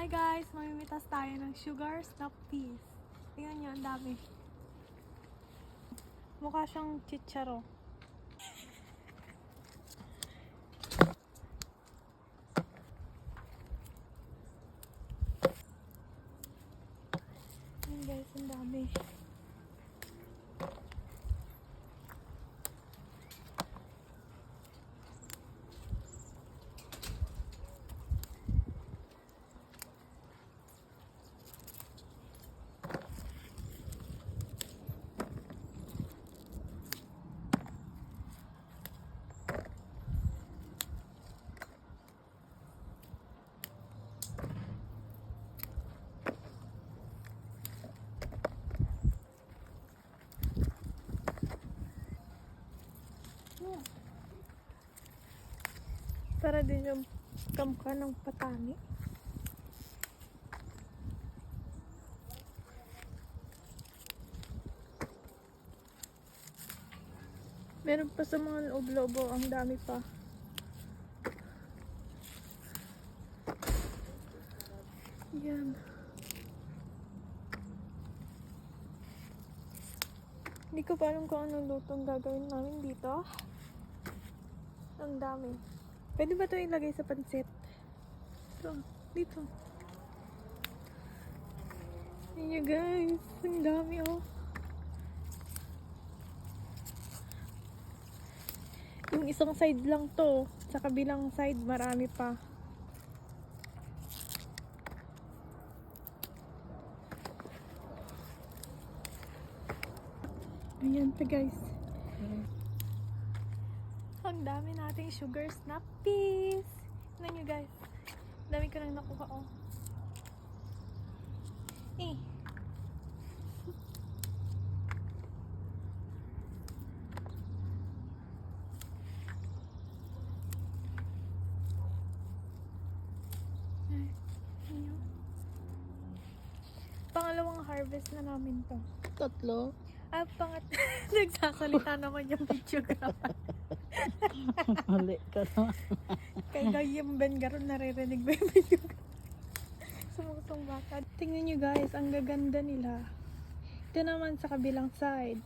Hi guys! Mamimitas tayo ng sugar snap peas. Tingnan nyo, ang dami. Mukha siyang chicharo. Ayan guys, ang dami. Para din yung kamukha ng patani. Meron pa sa mga loob-loobo, ang dami pa. Yan. Hindi ko pa alam kung anong lutong gagawin namin dito. Ang dami. Pwede ba ito ilagay sa pansit? Ito, dito. Ayan guys, ang dami oh. Yung isang side lang to, sa kabilang side marami pa. Ayan pa guys. Ang dami nating sugar snap peas. Tignan nyo guys. Dami ko nang nakuha oh. Eh. Pangalawang harvest na namin to. Tatlo? Ah, nagsasalita naman yung videographer. Mali ka naman. Kay Gayem Ben Garon, naririnig ba yung videographer? Sumusong baka. Tingnan nyo guys, ang gaganda nila. Ito naman sa kabilang side.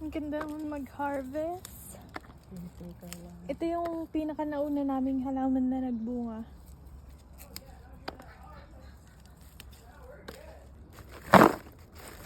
Ang ganda naman mag-harvest. Ito yung pinaka nauna naming halaman na nagbunga.